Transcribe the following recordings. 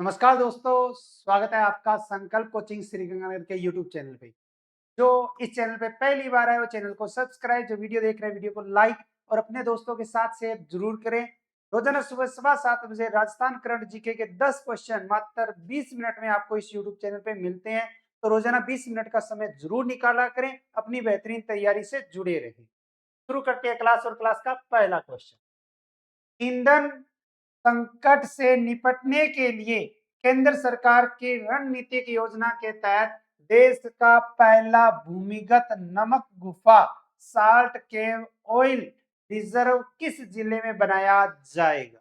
नमस्कार दोस्तों, स्वागत है आपका संकल्प कोचिंग श्रीगंगानगर के यूट्यूब चैनल पे। जो इस चैनल पे पहली बार आए वो चैनल को सब्सक्राइब, जो वीडियो देख रहे हैं वीडियो को लाइक और अपने दोस्तों के साथ शेयर जरूर करें। रोजाना सुबह सवा 7 बजे राजस्थान करंट जीके के 10 क्वेश्चन मात्र 20 मिनट में आपको इस यूट्यूब चैनल पे मिलते हैं। तो रोजाना 20 मिनट का समय जरूर निकाला करें, अपनी बेहतरीन तैयारी से जुड़े रहें। शुरू करते हैं क्लास और क्लास का पहला क्वेश्चन। ईंधन संकट से निपटने के लिए केंद्र सरकार की रणनीतिक योजना के तहत देश का पहला भूमिगत नमक गुफा साल्ट केव ऑयल रिजर्व किस जिले में बनाया जाएगा?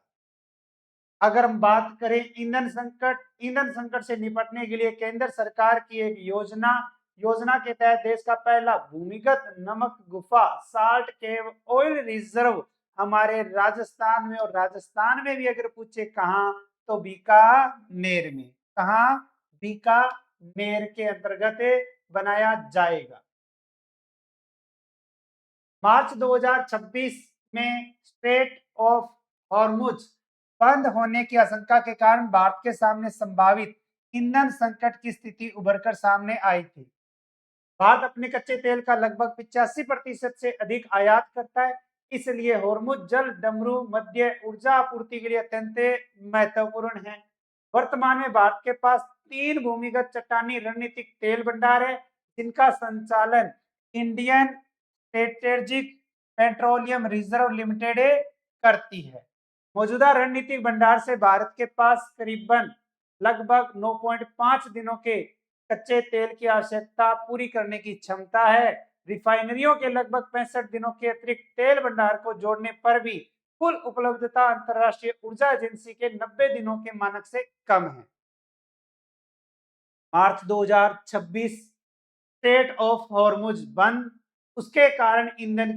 अगर हम बात करें ईंधन संकट से निपटने के लिए केंद्र सरकार की एक योजना के तहत देश का पहला भूमिगत नमक गुफा साल्ट केव ऑयल रिजर्व हमारे राजस्थान में, और राजस्थान में भी अगर पूछे कहाँ, तो बीकानेर में। कहाँ? बीकानेर के अंतर्गत बनाया जाएगा। मार्च 2026 में स्ट्रेट ऑफ हॉर्मुज बंद होने की आशंका के कारण भारत के सामने संभावित ईंधन संकट की स्थिति उभरकर सामने आई थी। भारत अपने कच्चे तेल का लगभग 85% से अधिक आयात करता है, इसलिए हॉर्मुज जल डमरू मध्य ऊर्जा आपूर्ति के लिए अत्यंत महत्वपूर्ण है। वर्तमान में भारत के पास 3 भूमिगत चट्टानी रणनीतिक तेल भंडार है, जिनका संचालन Indian strategic petroleum reserve limited करती है। मौजूदा रणनीतिक भंडार से भारत के पास करीबन लगभग 9.5 दिनों के कच्चे तेल की आवश्यकता पूरी करने की क्षमता है। रिफाइनरियों के लगभग 65 दिनों के अतिरिक्त तेल भंडार को जोड़ने पर भी कुल उपलब्धता अंतरराष्ट्रीय ऊर्जा एजेंसी के 90 दिनों के मानक से कम है। मार्च 2026 स्ट्रेट ऑफ हॉर्मुज बंद, उसके कारण ईंधन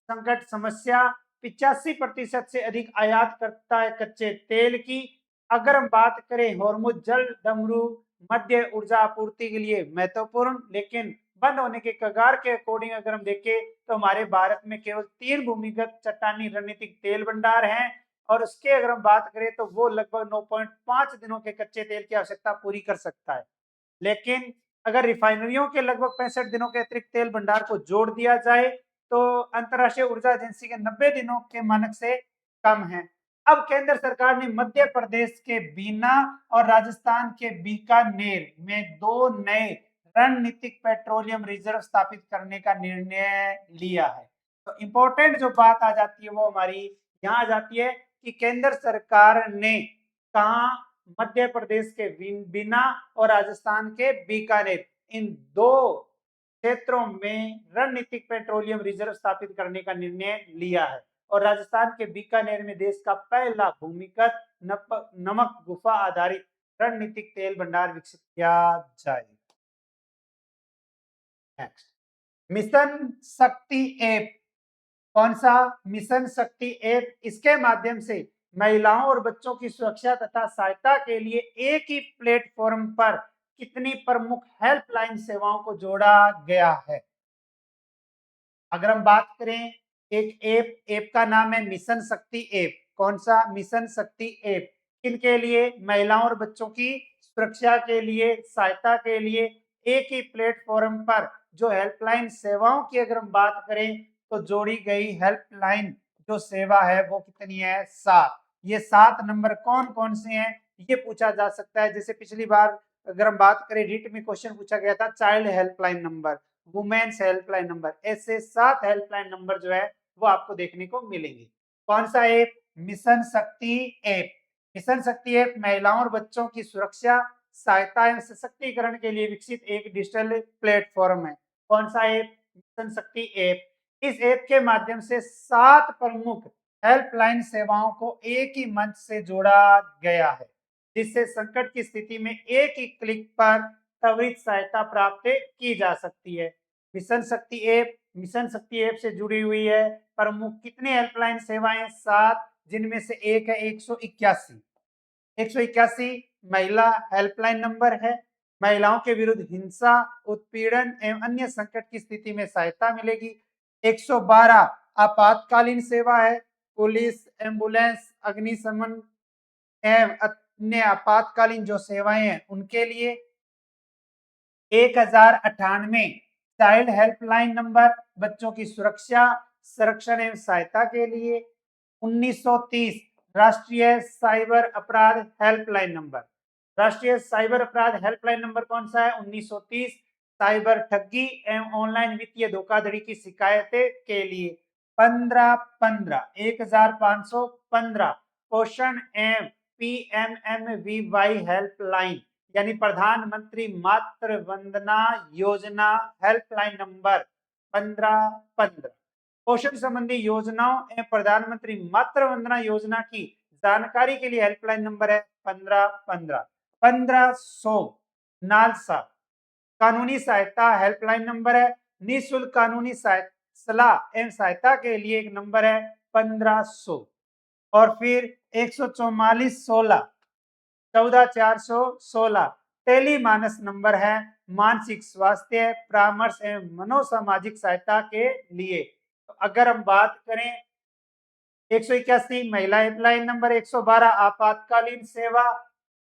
संकट समस्या 85% से अधिक आयात करता है कच्चे तेल की। अगर हम बात करें हॉर्मुज जल डमरू मध्य ऊर्जा आपूर्ति के लिए महत्वपूर्ण, लेकिन बंद होने के कगार के अकॉर्डिंग अगर हम देखें तो हमारे भारत में केवल 3 भूमिगत चट्टानी रणनीतिक तेल भंडार हैं, और उसके अगर हम बात करें तो वो लगभग 9.5 दिनों के कच्चे तेल की आवश्यकता पूरी कर सकता है। लेकिन अगर रिफाइनरियों के लगभग 65 दिनों के अतिरिक्त तेल भंडार को जोड़ दिया जाए तो अंतरराष्ट्रीय ऊर्जा एजेंसी के 90 दिनों के मानक से कम है। अब केंद्र सरकार ने मध्य प्रदेश के बीना और राजस्थान के बीकानेर में 2 नए रणनीतिक पेट्रोलियम रिजर्व स्थापित करने का निर्णय लिया है। तो इंपॉर्टेंट जो बात आ जाती है वो हमारी यहाँ आ जाती है कि केंद्र सरकार ने कहा मध्य प्रदेश के बीना और राजस्थान के बीकानेर, इन 2 क्षेत्रों में रणनीतिक पेट्रोलियम रिजर्व स्थापित करने का निर्णय लिया है, और राजस्थान के बीकानेर में देश का पहला भूमिगत नमक गुफा आधारित रणनीतिक तेल भंडार विकसित किया जाएगा। नेक्स्ट, मिशन शक्ति ऐप। कौन सा? मिशन शक्ति ऐप। इसके माध्यम से महिलाओं और बच्चों की सुरक्षा तथा सहायता के लिए एक ही प्लेटफॉर्म पर कितनी प्रमुख हेल्पलाइन सेवाओं को जोड़ा गया है? अगर हम बात करें एक ऐप का नाम है मिशन शक्ति ऐप। कौन सा? मिशन शक्ति ऐप। किनके लिए? महिलाओं और बच्चों की सुरक्षा के लिए, सहायता के लिए एक ही प्लेटफॉर्म पर जो हेल्पलाइन सेवाओं की अगर हम बात करें तो जोड़ी गई हेल्पलाइन जो सेवा है वो कितनी है? 7। ये 7 नंबर कौन कौन से हैं ये पूछा जा सकता है। जैसे पिछली बार अगर हम बात करें रिट में क्वेश्चन पूछा गया था child helpline number, women's helpline number, ऐसे 7 हेल्पलाइन नंबर जो है वो आपको देखने को मिलेंगे। कौन सा ऐप? मिशन शक्ति ऐप। मिशन शक्ति ऐप महिलाओं और बच्चों की सुरक्षा, सहायता एवं सशक्तिकरण के लिए विकसित एक डिजिटल प्लेटफॉर्म है। कौन सा ऐप? मिशन शक्ति ऐप। इस ऐप के माध्यम से 7 प्रमुख हेल्पलाइन सेवाओं को एक ही मंच से जोड़ा गया है, जिससे संकट की स्थिति में एक ही क्लिक पर त्वरित सहायता प्राप्त की जा सकती है। मिशन शक्ति ऐप से जुड़ी हुई है प्रमुख कितनी हेल्पलाइन सेवाएं? 7, जिनमें से एक है 181। 181 महिला हेल्पलाइन नंबर है। महिलाओं के विरुद्ध हिंसा, उत्पीड़न एवं अन्य संकट की स्थिति में सहायता मिलेगी। 112 आपातकालीन सेवा है। पुलिस, एम्बुलेंस, अग्निशमन एवं अन्य आपातकालीन जो सेवाएं हैं उनके लिए 1098 चाइल्ड हेल्पलाइन नंबर बच्चों की सुरक्षा, संरक्षण एवं सहायता के लिए। 1930 राष्ट्रीय साइबर अपराध हेल्पलाइन नंबर। राष्ट्रीय साइबर अपराध हेल्पलाइन नंबर कौन सा है? 1930 साइबर ठगी एवं ऑनलाइन वित्तीय धोखाधड़ी की शिकायतें के लिए 1515 1515 पोषण एवं पीएमएमवीवाई हेल्पलाइन यानी प्रधानमंत्री मातृ वंदना योजना हेल्पलाइन नंबर 1515। पोषण संबंधी योजनाओं एवं प्रधानमंत्री मातृ वंदना योजना की जानकारी के लिए हेल्पलाइन नंबर है 1515। 1500 नालसा कानूनी सहायता हेल्पलाइन नंबर है। निःशुल्क कानूनी सलाह एवं सहायता के लिए एक नंबर है 1500। और फिर 14416 14416 टेलीमानस नंबर है मानसिक स्वास्थ्य परामर्श एवं मनोसामाजिक सहायता के लिए। तो अगर हम बात करें 181 महिला हेल्पलाइन नंबर, 112 आपातकालीन सेवा,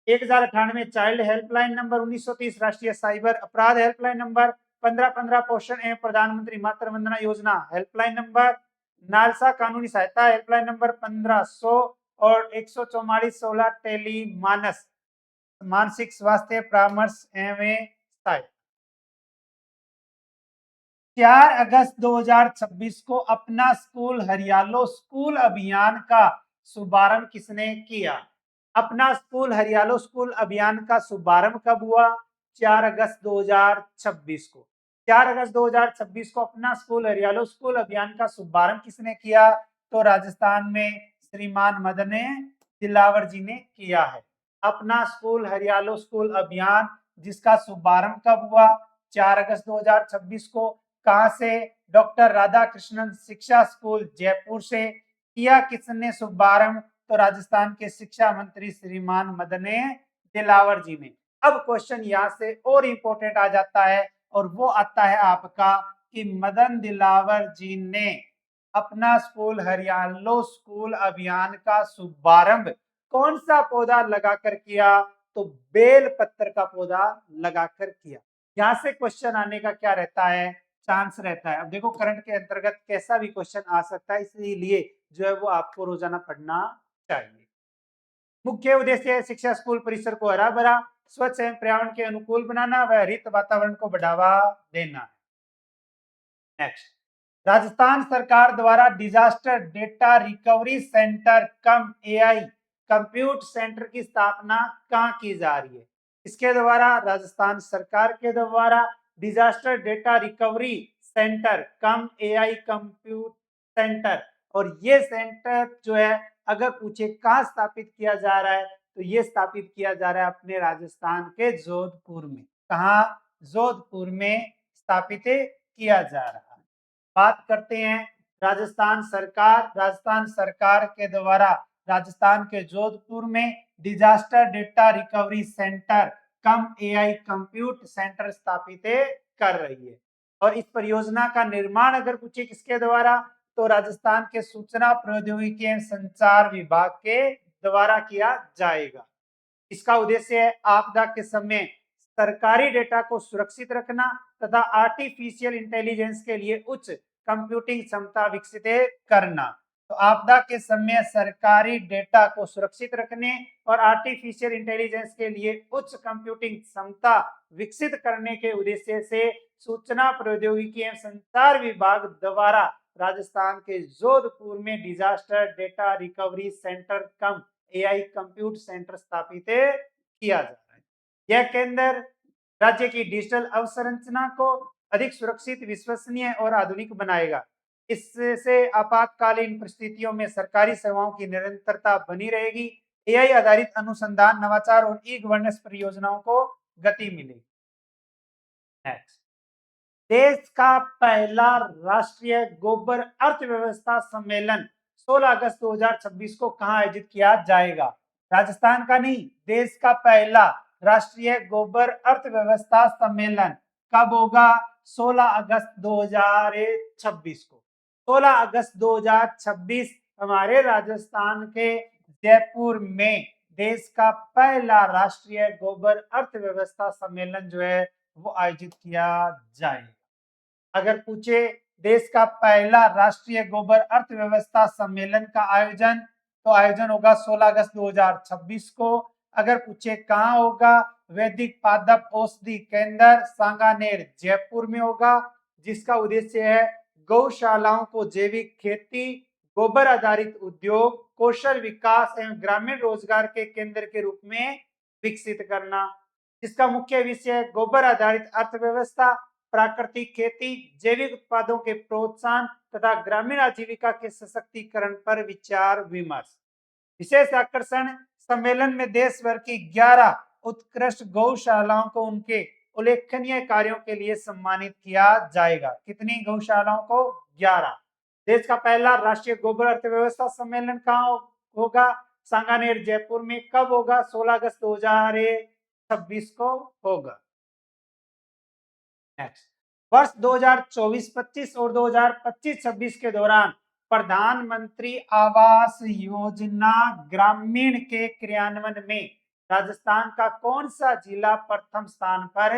1098 चाइल्ड हेल्पलाइन नंबर, 1930 राष्ट्रीय साइबर अपराध हेल्पलाइन नंबर, 1515 पोषण एवं प्रधानमंत्री मातृ Vandana Yojana helpline number, NALSA कानूनी सहायता हेल्पलाइन नंबर 1500 और 14416 टेलीमानस मानसिक स्वास्थ्य परामर्श एवं सहायता। 4 अगस्त 2026 को अपना स्कूल हरियालो स्कूल अभियान का शुभारंभ किसने किया? अपना स्कूल हरियालो स्कूल अभियान का शुभारंभ कब हुआ? 4 अगस्त 2026 को। 4 अगस्त 2026 को अपना स्कूल हरियालो स्कूल अभियान का शुभारंभ किसने किया? तो राजस्थान में श्रीमान मदन दिलावर जी ने किया है। अपना स्कूल हरियालो स्कूल अभियान जिसका शुभारंभ कब हुआ? 4 अगस्त 2026 को। कहां से? डॉक्टर राधा कृष्णन शिक्षा स्कूल जयपुर से। किया किसने शुभारंभ? तो राजस्थान के शिक्षा मंत्री श्रीमान मदन दिलावर जी ने। अब क्वेश्चन यहाँ से और इंपॉर्टेंट आ जाता है और वो आता है आपका कि मदन दिलावर जी ने अपना स्कूल हरियालो स्कूल अभियान का शुभारंभ कौन सा पौधा लगाकर किया? तो बेल पत्र का पौधा लगाकर किया। यहां से क्वेश्चन आने का क्या रहता है? चांस रहता है। अब देखो करंट के अंतर्गत कैसा भी क्वेश्चन आ सकता है, इसीलिए जो है वो आपको रोजाना पढ़ना चाहिए। मुख्य उद्देश्य है शिक्षा स्कूल परिसर को हरा भरा, स्वच्छ एवं पर्यावरण के अनुकूल बनाना व हरित वातावरण को बढ़ावा देना। नेक्स्ट, राजस्थान सरकार द्वारा डिजास्टर डेटा रिकवरी सेंटर कम एआई कंप्यूट सेंटर की स्थापना कहाँ की जा रही है? इसके द्वारा राजस्थान सरकार के द्वारा डिजास्टर डेटा रिकवरी सेंटर कम एआई कंप्यूट सेंटर, और ये सेंटर जो है अगर पूछे कहाँ स्थापित किया जा रहा है तो ये स्थापित किया जा रहा है अपने राजस्थान के जोधपुर में। कहाँ? जोधपुर में स्थापित किया जा रहा है। बात करते हैं राजस्थान सरकार के द्वारा राजस्थान के जोधपुर में डिजास्टर डेटा रिकवरी सेंटर कम एआई कंप्यूट सेंटर स्थापित कर रही है। और इस परियोजना का निर्माण अगर पूछे किसके द्वारा, तो राजस्थान के सूचना प्रौद्योगिकी एवं संचार विभाग के द्वारा किया जाएगा। इसका उद्देश्य है आपदा के समय सरकारी डेटा को सुरक्षित रखना तथा आर्टिफिशियल इंटेलिजेंस के लिए उच्च कंप्यूटिंग क्षमता विकसित करना। तो आपदा के समय सरकारी डेटा को सुरक्षित रखने और आर्टिफिशियल इंटेलिजेंस के लिए उच्च कंप्यूटिंग क्षमता विकसित करने के उद्देश्य से सूचना प्रौद्योगिकी एवं संचार विभाग द्वारा राजस्थान के जोधपुर में डिजास्टर डेटा रिकवरी सेंटर कम एआई कंप्यूट सेंटर स्थापित किया जा रहा है। यह केंद्र राज्य की डिजिटल अवसंरचना को अधिक सुरक्षित, विश्वसनीय और आधुनिक बनाएगा। इससे आपातकालीन परिस्थितियों में सरकारी सेवाओं की निरंतरता बनी रहेगी। एआई आधारित अनुसंधान, नवाचार और ई गवर्नेंस परियोजनाओं को गति मिलेगी। नेक्स्ट, देश का पहला राष्ट्रीय गोबर अर्थव्यवस्था सम्मेलन 16 अगस्त 2026 को कहां आयोजित किया जाएगा? राजस्थान का नहीं, देश का पहला राष्ट्रीय गोबर अर्थव्यवस्था सम्मेलन कब होगा? 16 अगस्त 2026 को। 16 अगस्त 2026 हमारे राजस्थान के जयपुर में देश का पहला राष्ट्रीय गोबर अर्थव्यवस्था सम्मेलन जो है वो आयोजित किया जाएगा। अगर पूछे देश का पहला राष्ट्रीय गोबर अर्थव्यवस्था सम्मेलन का आयोजन, तो आयोजन होगा 16 अगस्त 2026 को। अगर पूछे कहाँ होगा, वैदिक पादप औषधि केंद्र सांगानेर जयपुर में होगा, जिसका उद्देश्य है गौशालाओं को जैविक खेती, गोबर आधारित उद्योग, कौशल विकास एवं ग्रामीण रोजगार के केंद्र के रूप में विकसित करना। इसका मुख्य विषय गोबर आधारित अर्थव्यवस्था, प्राकृतिक खेती, जैविक उत्पादों के प्रोत्साहन तथा ग्रामीण आजीविका के सशक्तिकरण पर विचार विमर्श। विशेष आकर्षण सम्मेलन में देश भर की 11 उत्कृष्ट गौशालाओं को उनके उल्लेखनीय कार्यों के लिए सम्मानित किया जाएगा। कितनी गौशालाओं को? 11। देश का पहला राष्ट्रीय गोबर अर्थव्यवस्था सम्मेलन कहाँ होगा? सांगानेर जयपुर में। कब होगा? 16 अगस्त 2026 को होगा। नेक्स्ट, वर्ष 2024-25 और 2025-26 के दौरान प्रधानमंत्री आवास योजना ग्रामीण के क्रियान्वयन में राजस्थान का कौन सा जिला प्रथम स्थान पर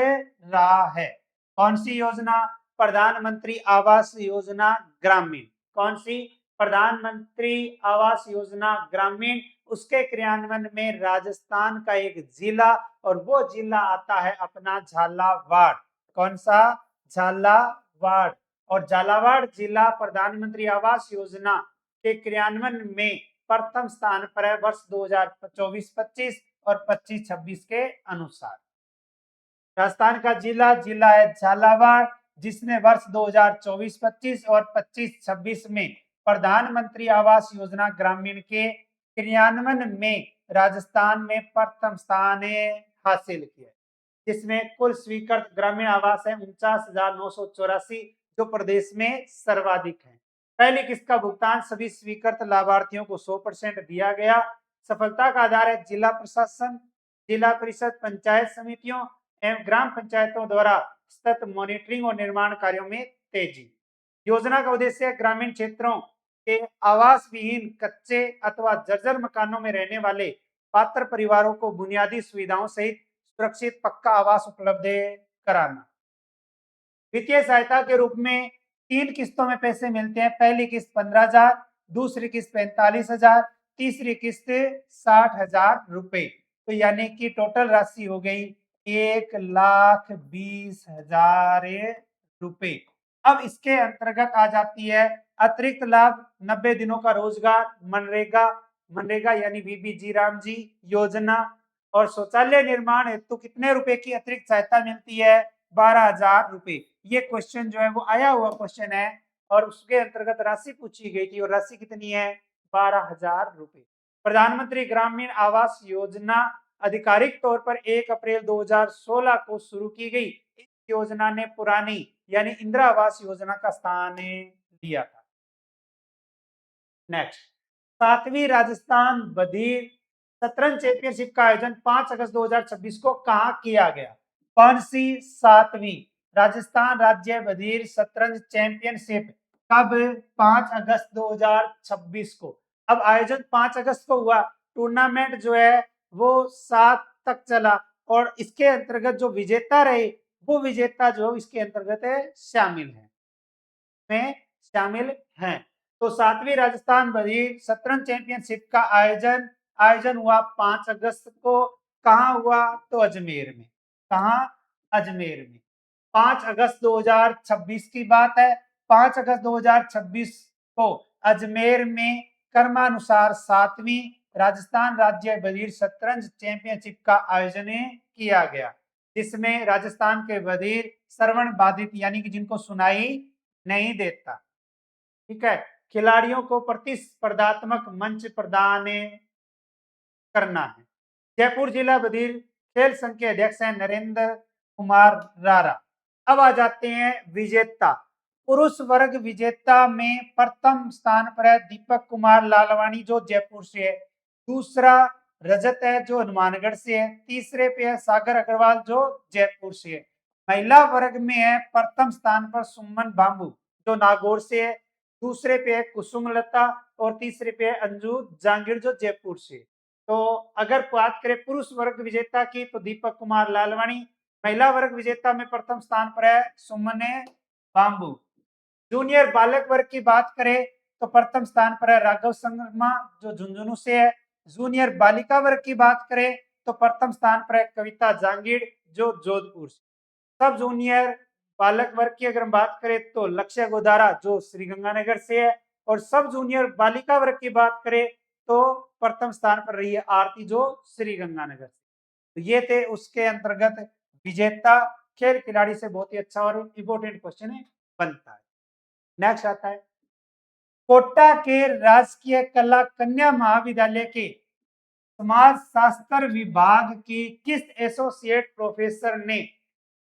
रहा है? कौन सी योजना? प्रधानमंत्री आवास योजना ग्रामीण। कौन सी? प्रधानमंत्री आवास योजना ग्रामीण। उसके क्रियान्वयन में राजस्थान का एक जिला, और वो जिला आता है अपना झालावाड़। कौन सा? झालावाड़। और झालावाड़ जिला प्रधानमंत्री आवास योजना के क्रियान्वयन में प्रथम स्थान पर है वर्ष 2024-25 और 25-26 के अनुसार। राजस्थान का जिला है झालावाड़, जिसने वर्ष 2024-25 और 25-26 में प्रधानमंत्री आवास योजना ग्रामीण के क्रियान्वयन में राजस्थान में प्रथम स्थान हासिल किया, जिसमें कुल स्वीकृत ग्रामीण आवास है 49,984, जो प्रदेश में सर्वाधिक है। पहली किस्त का भुगतान सभी स्वीकृत लाभार्थियों को 100% दिया गया। सफलता का आधार है जिला प्रशासन, जिला परिषद, पंचायत समितियों एवं ग्राम पंचायतों द्वारा सतत मॉनिटरिंग और निर्माण कार्यों में तेजी। योजना का उद्देश्य ग्रामीण क्षेत्रों के आवास विहीन, कच्चे अथवा जर्जर मकानों में रहने वाले पात्र परिवारों को बुनियादी सुविधाओं सहित सुरक्षित पक्का आवास उपलब्ध कराना। वित्तीय सहायता के रूप में 3 किस्तों में पैसे मिलते हैं। पहली किस्त 15,000, दूसरी किस्त 45,000, तीसरी किस्त 60,000 रुपए। तो यानी कि टोटल राशि हो गई 1,20,000 रुपए। अब इसके अंतर्गत आ जाती है अतिरिक्त लाभ, 90 दिनों का रोजगार, मनरेगा यानी बीबीजी रामजी योजना, और शौचालय निर्माण हेतु कितने रुपए की अतिरिक्त सहायता मिलती है? 12,000 रुपए। ये क्वेश्चन जो है वो आया हुआ क्वेश्चन है, और उसके अंतर्गत राशि पूछी गई थी, और राशि कितनी है? 12,000 रुपए। प्रधानमंत्री ग्रामीण आवास योजना आधिकारिक तौर पर 1 अप्रैल 2016 को शुरू की गई। इस योजना ने पुरानी यानी इंदिरा आवास योजना का स्थान लिया था। नेक्स्ट, 7वीं राजस्थान बधिर शतरंज चैंपियनशिप का आयोजन 5 अगस्त 2026 को कहां किया गया? कौन सी 7वीं राजस्थान राज्य बधिर शतरंज चैंपियनशिप? कब? 5 अगस्त 2026 को। अब आयोजन 5 अगस्त को हुआ, टूर्नामेंट जो है वो 7 तक चला, और इसके अंतर्गत जो विजेता रहे वो विजेता जो इसके अंतर्गत शामिल है में शामिल हैं। तो 7वीं राजस्थान बधिर शतरंज चैंपियनशिप का आयोजन हुआ 5 अगस्त को। कहाँ हुआ? तो अजमेर में। कहाँ? अजमेर में। 5 अगस्त 2026 की बात है। 5 अगस्त 2026 को अजमेर में क्रमानुसार 7वीं राजस्थान राज्य बधिर शतरंज चैंपियनशिप का आयोजन किया गया, जिसमें राजस्थान के बधिर श्रवण बाधित यानी कि जिनको सुनाई नहीं देता, ठीक है, खिलाड़ियों को प्रतिस्पर्धात्मक मंच प्रदान करना है। जयपुर जिला बधिर खेल संघ के अध्यक्ष हैं नरेंद्र कुमार रारा। अब आ जाते हैं विजेता। पुरुष वर्ग विजेता में प्रथम स्थान पर है दीपक कुमार लालवानी, जो जयपुर से है। दूसरा रजत है, जो हनुमानगढ़ से है। तीसरे पे है सागर अग्रवाल, जो जयपुर से है। महिला वर्ग में है प्रथम स्थान पर सुमन बाबू, जो नागौर से है। दूसरे पे है कुसुम लता, और तीसरे पे है अंजू जांगीर, जो जयपुर से। तो अगर बात करें पुरुष वर्ग विजेता की तो दीपक कुमार लालवानी, महिला वर्ग विजेता में प्रथम स्थान पर है सुमने बाम्बू। जूनियर बालक वर्ग की बात करें तो प्रथम स्थान पर है राघव शर्मा जो झुंझुनू से है। जूनियर बालिका वर्ग की बात करें तो प्रथम स्थान पर है कविता जांगीड़ जो जोधपुर से। सब जूनियर बालक वर्ग की अगर हम बात करें तो लक्ष्य गोदारा जो श्रीगंगानगर से है। और सब जूनियर बालिका वर्ग की बात करें तो प्रथम स्थान पर रही है आरती जो श्रीगंगानगर से। तो ये थे उसके अंतर्गत विजेता खेल खिलाड़ी से बहुत ही अच्छा और इंपॉर्टेंट क्वेश्चन है बनता है। नेक्स्ट आता है कोटा के राजकीय कला कन्या महाविद्यालय के समाज शास्त्र विभाग की किस एसोसिएट प्रोफेसर ने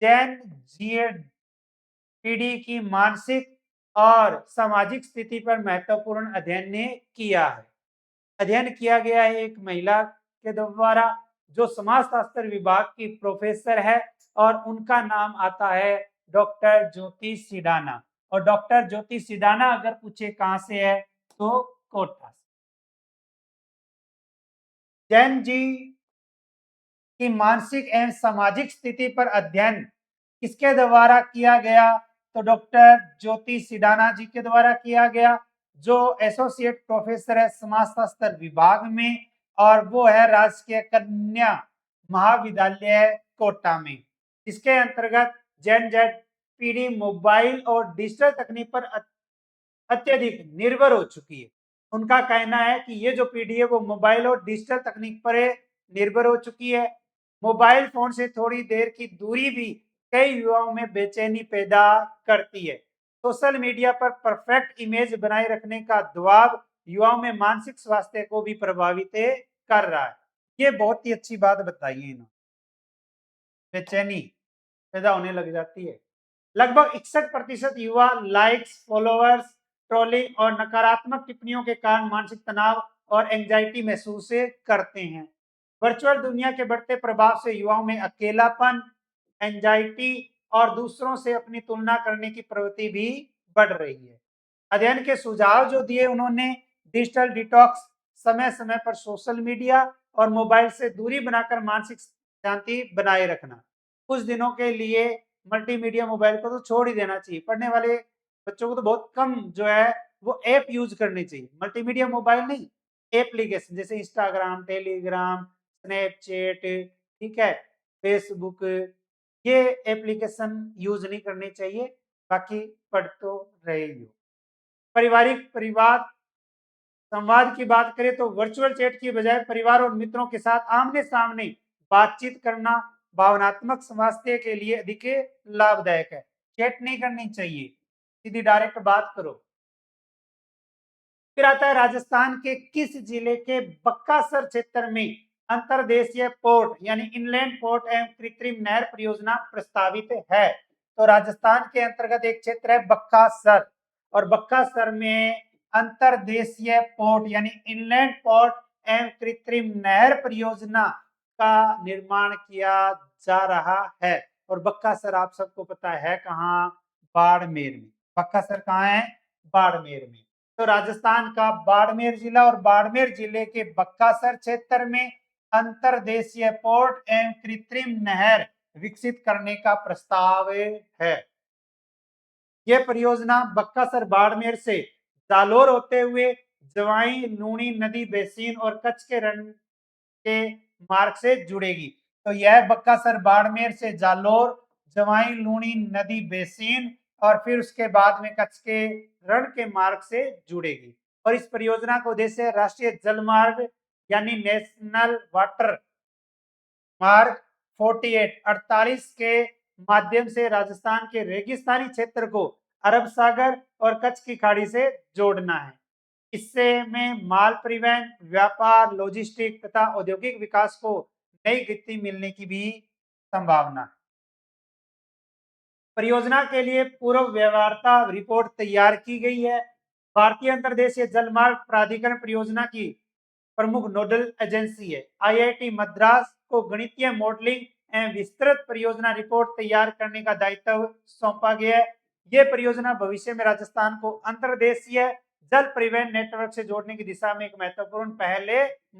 जैन पीढ़ी की मानसिक और सामाजिक स्थिति पर महत्वपूर्ण अध्ययन ने किया है। अध्ययन किया गया है एक महिला के द्वारा जो समाज शास्त्र विभाग की प्रोफेसर है और उनका नाम आता है डॉक्टर ज्योति सिडाना। और डॉक्टर ज्योति सिडाना अगर पूछे कहां से है तो कोटा से। जैन जी की मानसिक एवं सामाजिक स्थिति पर अध्ययन किसके द्वारा किया गया तो डॉक्टर ज्योति सिडाना जी के द्वारा किया गया जो एसोसिएट प्रोफेसर है समाजशास्त्र विभाग में और वो है राजकीय कन्या महाविद्यालय कोटा में। इसके अंतर्गत जैन जेड पीढ़ी मोबाइल और डिजिटल तकनीक पर अत्यधिक निर्भर हो चुकी है। उनका कहना है कि ये जो पीढ़ी है वो मोबाइल और डिजिटल तकनीक पर निर्भर हो चुकी है। मोबाइल फोन से थोड़ी देर की दूरी भी कई युवाओं में बेचैनी पैदा करती है। सोशल मीडिया पर परफेक्ट इमेज बनाए रखने का दबाव युवाओं में मानसिक स्वास्थ्य को भी प्रभावित कर रहा है। ये बहुत ही अच्छी बात बताई है इन्होंने। बेचैनी पैदा होने लग जाती है। लगभग 61% युवा लाइक्स, फॉलोअर्स, ट्रोलिंग और नकारात्मक टिप्पणियों के कारण मानसिक तनाव और एंजाइटी महसूस करते हैं। वर्चुअल दुनिया के बढ़ते प्रभाव से युवाओं में अकेलापन, एंजाइटी और दूसरों से अपनी तुलना करने की प्रवृत्ति भी बढ़ रही है। अध्ययन के सुझाव जो दिए उन्होंने डिजिटल डिटॉक्स, समय समय पर सोशल मीडिया और मोबाइल से दूरी बनाकर मानसिक शांति बनाए रखना। कुछ दिनों के लिए मल्टीमीडिया मोबाइल को तो छोड़ ही देना चाहिए। पढ़ने वाले बच्चों को तो बहुत कम जो है वो ऐप यूज करनी चाहिए। मल्टीमीडिया मोबाइल नहीं, एप्लीकेशन जैसे इंस्टाग्राम, टेलीग्राम, स्नैपचैट, ठीक है, फेसबुक, ये एप्लीकेशन यूज नहीं करनी चाहिए। बाकी पढ़ तो रहे ही हो। पारिवारिक परिवार संवाद की बात करें तो वर्चुअल चैट की बजाय परिवार और मित्रों के साथ आमने सामने बातचीत करना भावनात्मक स्वास्थ्य के लिए अधिक लाभदायक है। चैट नहीं करनी चाहिए, सीधी डायरेक्ट बात करो। फिर आता है राजस्थान के किस जिले के बक्कासर क्षेत्र में अंतरदेशीय पोर्ट यानी इनलैंड पोर्ट एवं कृत्रिम नहर परियोजना प्रस्तावित है। तो राजस्थान के अंतर्गत एक क्षेत्र है बक्कासर और बक्कासर में अंतरदेशीय पोर्ट यानी इनलैंड पोर्ट एवं कृत्रिम नहर परियोजना का निर्माण किया जा रहा है। और बक्कासर आप सबको पता है कहाँ, बाड़मेर में। बक्कासर कहाँ है, बाड़मेर में। तो राजस्थान का बाड़मेर जिला और बाड़मेर जिले के बक्कासर क्षेत्र में अंतरदेशीय पोर्ट एवं कृत्रिम नहर विकसित करने का प्रस्ताव है। यह परियोजना बक्कासर बाड़मेर से जालोर होते हुए जवाई लूणी नदी बेसिन और कच्छ के रण के मार्ग से जुड़ेगी। तो यह बक्कासर बाड़मेर से जालोर, जवाई लूणी नदी बेसिन और फिर उसके बाद में कच्छ के रण के मार्ग से जुड़ेगी। और इस परियोजना का उद्देश्य राष्ट्रीय जल मार्ग यानी नेशनल वाटर मार्ग 48 के माध्यम से राजस्थान के रेगिस्तानी क्षेत्र को अरब सागर और कच्छ की खाड़ी से जोड़ना है। इससे में माल परिवहन, व्यापार, लॉजिस्टिक तथा औद्योगिक विकास को नई गति मिलने की भी संभावना है। परियोजना के लिए पूर्व व्यवहार्यता रिपोर्ट तैयार की गई है। भारतीय अंतर्देशीय जलमार्ग प्राधिकरण परियोजना की प्रमुख नोडल एजेंसी है। आईआईटी मद्रास को गणितीय मॉडलिंग एवं विस्तृत परियोजना रिपोर्ट तैयार करने का दायित्व सौंपा गया है। यह परियोजना भविष्य में राजस्थान को अंतर्देशीय जल परिवहन नेटवर्क से जोड़ने की दिशा में एक महत्वपूर्ण पहल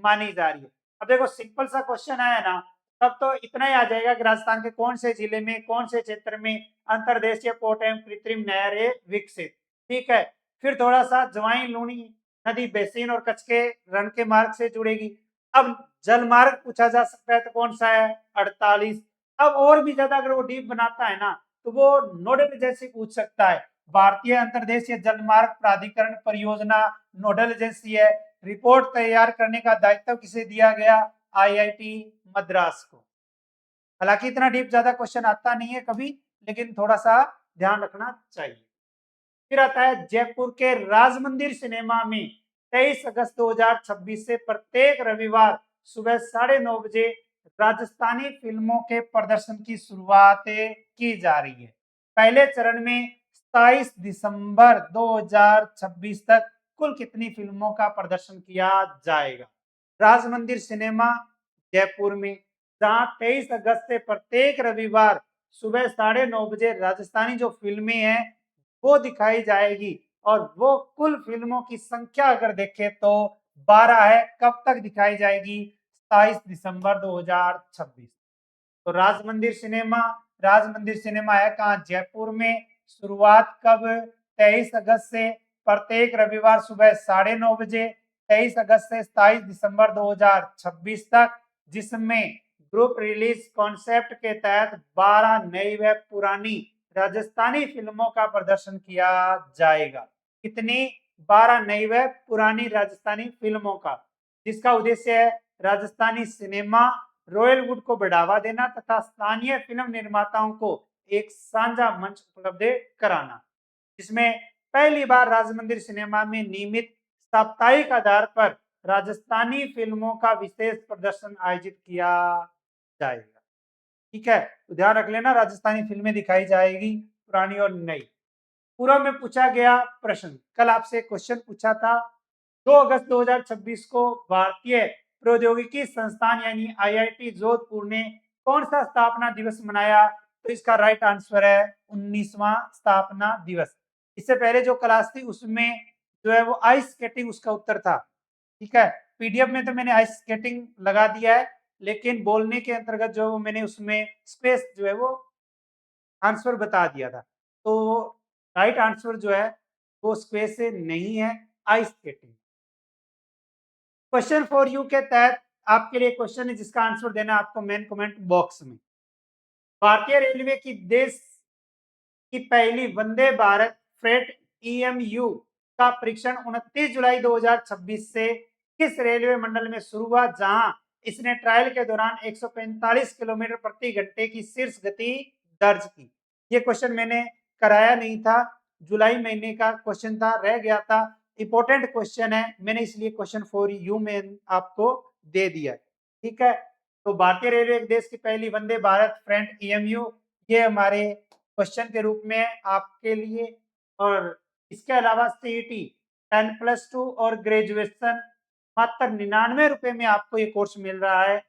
मानी जा रही है। अब देखो सिंपल सा क्वेश्चन आया ना, तब तो इतना ही आ जाएगा कि राजस्थान के कौन से जिले में, कौन से क्षेत्र में अंतर्देशीय पोर्ट एवं कृत्रिम नहरें विकसित। ठीक है, फिर थोड़ा सा जवाई लूनी नदी बेसिन और कच्छ के रण के मार्ग से जुड़ेगी। अब जल मार्ग पूछा जा सकता है तो कौन सा है, 48। अब और भी ज्यादा अगर वो डीप बनाता है ना, तो वो नोडल एजेंसी पूछ सकता है। भारतीय अंतर्देशीय जल मार्ग प्राधिकरण परियोजना नोडल एजेंसी है। रिपोर्ट तैयार करने का दायित्व किसे दिया गया, आईआईटी मद्रास को। हालांकि इतना डीप ज्यादा क्वेश्चन आता नहीं है कभी, लेकिन थोड़ा सा ध्यान रखना चाहिए। फिर आता है जयपुर के राज मंदिर सिनेमा में 23 अगस्त 2026 से प्रत्येक रविवार सुबह 9:30 बजे राजस्थानी फिल्मों के प्रदर्शन की शुरुआत की जा रही है। पहले चरण में 27 दिसंबर 2026 तक कुल कितनी फिल्मों का प्रदर्शन किया जाएगा। राज मंदिर सिनेमा जयपुर में, जहां 23 अगस्त से प्रत्येक रविवार सुबह 9:30 बजे राजस्थानी जो फिल्में हैं वो दिखाई जाएगी। और वो कुल फिल्मों की संख्या अगर देखें तो 12 है। कब तक दिखाई जाएगी, 27 दिसंबर 2026। तो राज मंदिर सिनेमा है कहाँ, जयपुर में। शुरुआत कब, 23 अगस्त से प्रत्येक रविवार सुबह 9:30 बजे, 23 अगस्त से 27 दिसंबर 2026 तक, जिसमें ग्रुप रिलीज कॉन्सेप्ट के तहत 12 नई व पुरानी राजस्थानी फिल्मों का प्रदर्शन किया जाएगा। कितनी, 12 नई व पुरानी राजस्थानी फिल्मों का, जिसका उद्देश्य है राजस्थानी सिनेमा रॉयलवुड को बढ़ावा देना तथा स्थानीय फिल्म निर्माताओं को एक साझा मंच उपलब्ध कराना। जिसमें पहली बार राजमंदिर सिनेमा में नियमित साप्ताहिक आधार पर राजस्थानी फिल्मों का विशेष प्रदर्शन आयोजित किया जाएगा। ठीक है, तो ध्यान रख लेना, राजस्थानी फिल्में दिखाई जाएगी, पुरानी और नई। पूर्व में पूछा गया प्रश्न, कल आपसे क्वेश्चन पूछा था, 2 अगस्त 2026 को भारतीय प्रौद्योगिकी संस्थान यानी आईआईटी जोधपुर ने कौन सा स्थापना दिवस मनाया। तो इसका राइट आंसर है 19वां स्थापना दिवस। इससे पहले जो क्लास थी उसमें जो है वो आइस स्केटिंग उसका उत्तर था। ठीक है, पीडीएफ में तो मैंने आइस स्केटिंग लगा दिया है, लेकिन बोलने के अंतर्गत जो है वो मैंने उसमें स्पेस जो है वो आंसर बता दिया था। तो राइट आंसर जो है वो स्पेस से नहीं है, ice skating. Question for you के तहत आपके लिए क्वेश्चन है जिसका आंसर देना आपको मेन कमेंट बॉक्स में। भारतीय रेलवे की देश की पहली वंदे भारत फ्रेट ईएमयू का परीक्षण 29 जुलाई 2026 से किस रेलवे मंडल में शुरू हुआ, जहां इसने ट्रायल के दौरान 145 किलोमीटर प्रति घंटे की शीर्ष गति दर्ज की। ये क्वेश्चन मैंने कराया नहीं था, जुलाई महीने का क्वेश्चन था, रह गया था। इंपॉर्टेंट क्वेश्चन है, मैंने इसलिए क्वेश्चन फॉर यू में आपको दे दिया है। ठीक है, तो भारतीय रेलवे देश की पहली वंदे भारत फ्रेंट ईएमयू, ये हमारे क्वेश्चन के रूप में आपके लिए। और इसके अलावा सीईटी 10+2 और ग्रेजुएशन मात्र 99 रुपए में आपको ये कोर्स मिल रहा है।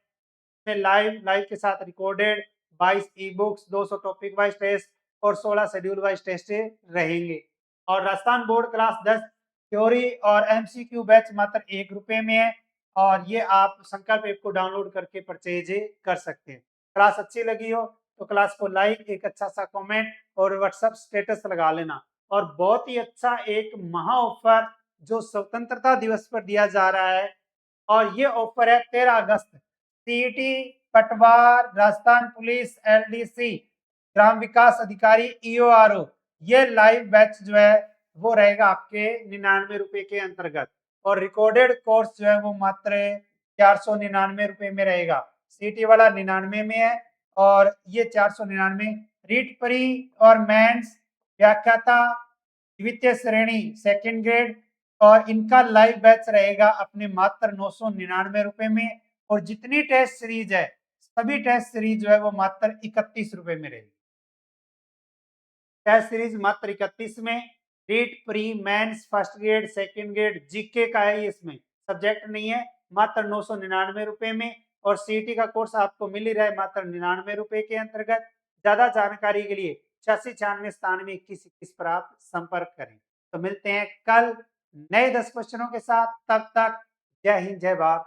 लाइव के साथ recorded 22 e books, 200 topic wise test और 16 शेड्यूल वाइज टेस्ट रहेंगे। और राजस्थान बोर्ड क्लास 10 थ्योरी और एमसीक्यू बैच मात्र 1 रुपए में है। और ये आप संकल्प ऐप को डाउनलोड करके परचेज कर सकते हैं। क्लास अच्छी लगी हो तो क्लास को लाइक, एक अच्छा सा कमेंट और व्हाट्सएप स्टेटस लगा लेना। और बहुत ही अच्छा एक महा ऑफर जो स्वतंत्रता दिवस पर दिया जा रहा है, और ये ऑफर है 13 अगस्त, सीईटी, पटवार, राजस्थान पुलिस, एलडीसी, ग्राम विकास अधिकारी, ईओआरओ, ये लाइव बैच जो है वो रहेगा आपके 99 रुपए के अंतर्गत। और रिकॉर्डेड कोर्स जो है वो मात्र 499 रुपए में रहेगा। सीटी वाला 99 में है और ये 499। रीट प्री और मेंस, व्याख्याता द्वितीय श्रेणी सेकंड ग्रेड, और इनका लाइव बैच रहेगा अपने मात्र 999 रुपए में। और जितनी टेस्ट सीरीज है सभी टेस्ट सीरीज जो है वो मात्र 31 रुपए में रहेगी। टेस्ट सीरीज मात्र 31 में। REET pre mains first grade second grade GK का है, इसमें सब्जेक्ट नहीं है, मात्र 999 रुपए में। और सीईटी का कोर्स आपको मिल ही रहा है मात्र 99 रुपए के अंतर्गत। ज्यादा जानकारी के लिए 8696972121 पर आप संपर्क करें। तो मिलते हैं कल नए 10 क्वेश्चनों के साथ, तब तक जय हिंद जय भारत।